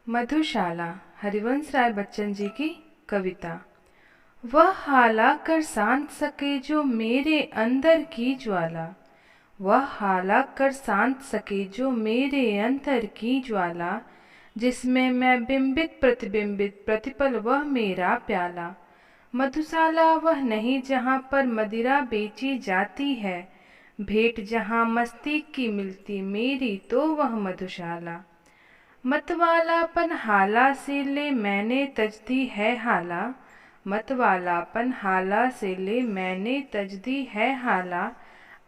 मधुशाला हरिवंश राय बच्चन जी की कविता। वह हाला कर शांत सके जो मेरे अंदर की ज्वाला। वह हाला कर शांत सके जो मेरे अंदर की ज्वाला। जिसमें मैं बिंबित प्रतिबिंबित प्रतिपल वह मेरा प्याला। मधुशाला वह नहीं जहाँ पर मदिरा बेची जाती है। भेंट जहाँ मस्ती की मिलती मेरी तो वह मधुशाला। मतवालापन हाला से ले मैंने तज दी है हाला। मतवालापन हाला से ले मैंने तज दी है हाला।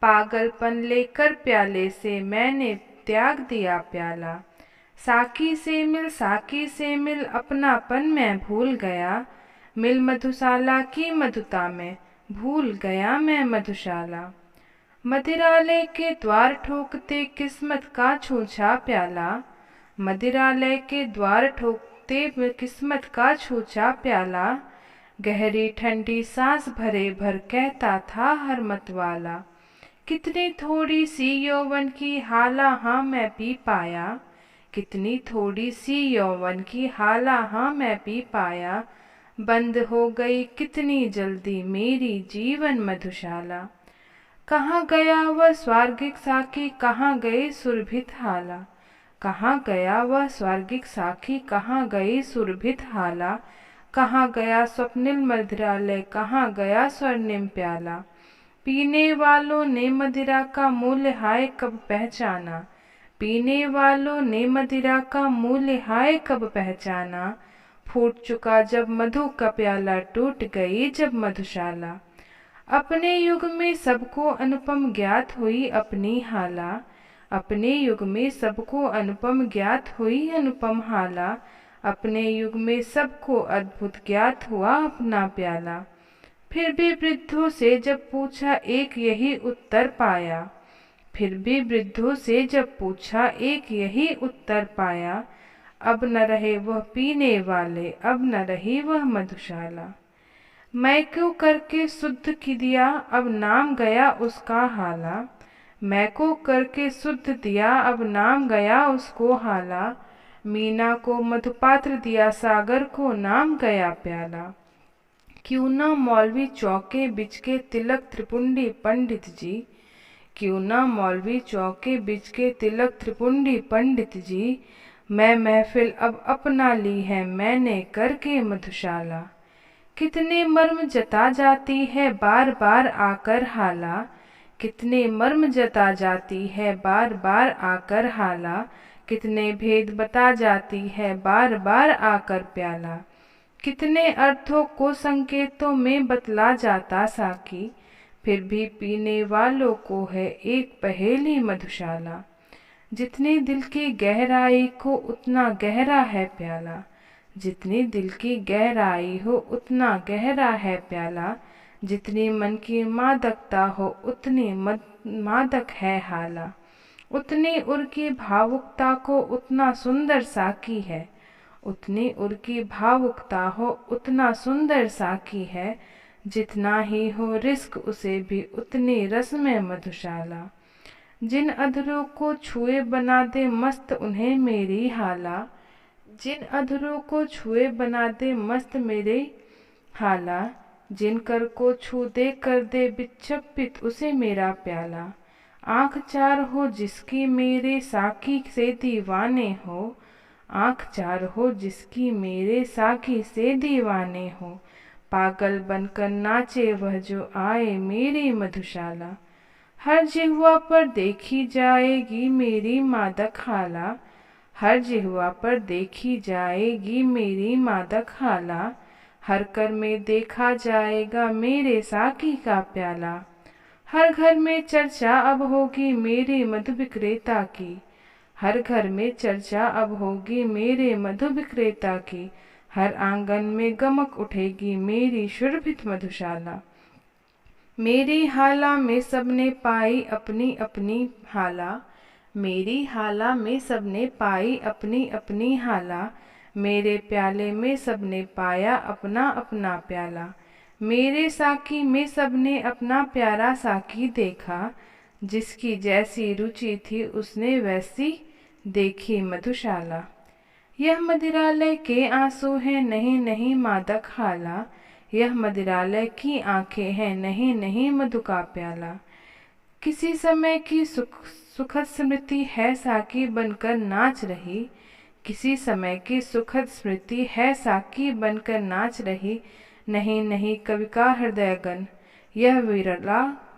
पागलपन लेकर प्याले से मैंने त्याग दिया प्याला। साकी से मिल अपनापन मैं भूल गया। मिल मधुशाला की मधुता में भूल गया मैं मधुशाला। मदिरालय के द्वार ठोकते किस्मत का छूछा प्याला। मदिरालय के द्वार ठोकते किस्मत का छूछा प्याला। गहरी ठंडी सांस भरे भर कहता था हर मतवाला। कितनी थोड़ी सी यौवन की हाला हाँ मैं पी पाया। कितनी थोड़ी सी यौवन की हाला हाँ मैं पी पाया। बंद हो गई कितनी जल्दी मेरी जीवन मधुशाला। कहाँ गया वह स्वर्गिक साकी कहाँ गए सुरभित हाला। कहाँ गया वह स्वर्गिक साखी कहाँ गई सुरभित हाला। कहाँ गया स्वप्निल मदिरालय कहाँ गया स्वर्णिम प्याला। पीने वालों ने मदिरा का मूल्य हाय कब पहचाना। पीने वालों ने मदिरा का मूल्य हाय कब पहचाना। फूट चुका जब मधु का प्याला टूट गई जब मधुशाला। अपने युग में सबको अनुपम ज्ञात हुई अपनी हाला। अपने युग में सबको अनुपम ज्ञात हुई अनुपम हाला। अपने युग में सबको अद्भुत ज्ञात हुआ अपना प्याला। फिर भी वृद्धों से जब पूछा एक यही उत्तर पाया। फिर भी वृद्धों से जब पूछा एक यही उत्तर पाया। अब न रहे वह पीने वाले अब न रही वह मधुशाला। मैं क्यों करके शुद्ध की दिया अब नाम गया उसका हाला। मैं को करके शुद्ध दिया अब नाम गया उसको हाला। मीना को मधुपात्र दिया सागर को नाम गया प्याला। क्यों न मौलवी चौके बिच के तिलक त्रिपुंडी पंडित जी। क्यों न मौलवी चौके बिच के तिलक त्रिपुंडी पंडित जी। मैं महफिल अब अपना ली है मैंने करके मधुशाला। कितने मर्म जता जाती है बार बार आकर हाला। कितने मर्म जता जाती है बार बार आकर हाला। कितने भेद बता जाती है बार बार आकर प्याला। कितने अर्थों को संकेतों में बतला जाता साकी। फिर भी पीने वालों को है एक पहेली मधुशाला। जितनी दिल की गहराई को उतना गहरा है प्याला। जितनी दिल की गहराई हो उतना गहरा है प्याला। जितनी मन की मादकता हो उतनी मादक है हाला। उतनी उर की भावुकता को उतना सुंदर साकी है। उतनी उर की भावुकता हो उतना सुंदर साकी है। जितना ही हो रिस्क उसे भी उतनी रस में मधुशाला। जिन अधरों को छुए बना दे मस्त उन्हें मेरी हाला। जिन अधरों को छुए बना दे मस्त मेरे हाला। जिन कर को छू दे कर दे बिच्छपित उसे मेरा प्याला। आँख चार हो जिसकी मेरे साकी से दीवाने हो। आँख चार हो जिसकी मेरे साकी से दीवाने हो। पागल बनकर नाचे वह जो आए मेरी मधुशाला। हर जिह्वा पर देखी जाएगी मेरी मादक हाला। हर जिह्वा पर देखी जाएगी मेरी मादक हाला। हर कर में देखा जाएगा मेरे साकी का प्याला। हर घर में चर्चा अब होगी मेरे मधु विक्रेता की। हर घर में चर्चा अब होगी मेरे मधु विक्रेता की। हर आंगन में गमक उठेगी मेरी शोभित मधुशाला। मेरी हाला में सबने पाई अपनी अपनी हाला। मेरी हाला में सबने पाई अपनी अपनी हाला। मेरे प्याले में सबने पाया अपना अपना प्याला। मेरे साकी में सबने अपना प्यारा साकी देखा। जिसकी जैसी रुचि थी उसने वैसी देखी मधुशाला। यह मदिरालय के आंसू हैं, नहीं नहीं मादक हाला। यह मदिरालय की आंखें हैं, नहीं नहीं मधु का प्याला। किसी समय की सुखद स्मृति है साकी बनकर नाच रही। किसी समय की सुखद स्मृति है साकी बनकर नाच रही। नहीं नहीं कवि का हृदयगन, यह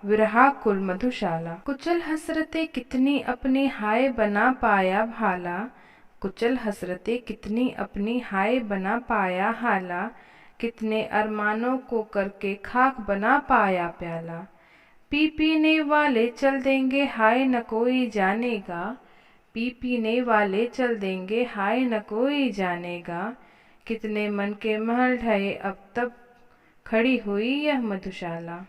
विरहा कुल मधुशाला। कुचल हसरतें कितनी अपनी हाय बना पाया भाला। कुचल हसरतें कितनी अपनी हाय बना पाया हाला। कितने अरमानों को करके खाक बना पाया प्याला। पी पीने वाले चल देंगे हाय न कोई जानेगा। पी पीने वाले चल देंगे हाय न कोई जानेगा। कितने मन के महल ढहे अब तब खड़ी हुई यह मधुशाला।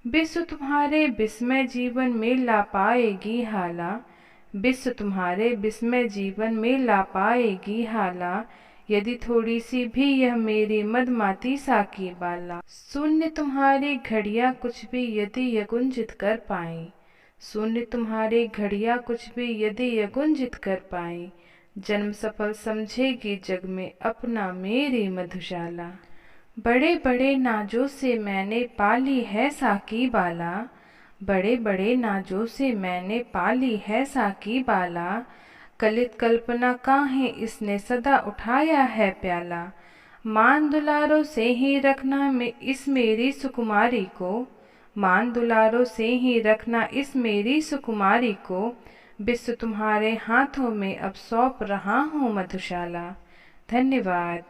विश्व तुम्हारे विस्मय जीवन में ला पाएगी हाला। विश्व तुम्हारे विस्मय जीवन में ला पाएगी हाला। यदि थोड़ी सी भी यह मेरी मदमाती साकी बाला। शून्य तुम्हारी घड़ियाँ कुछ भी यदि यह गुंजित कर पाई। शून्य तुम्हारी घड़ियाँ कुछ भी यदि यह गुंजित कर पाई। जन्म सफल समझेगी जग में अपना मेरी मधुशाला। बड़े बड़े नाजों से मैंने पाली है साकी बाला। बड़े बड़े नाजों से मैंने पाली है साकी बाला। कलित कल्पना काहे इसने सदा उठाया है प्याला। मान दुलारों से ही रखना में इस मेरी सुकुमारी को। मान दुलारों से ही रखना इस मेरी सुकुमारी को। विश्व तुम्हारे हाथों में अब सौंप रहा हूँ मधुशाला। धन्यवाद।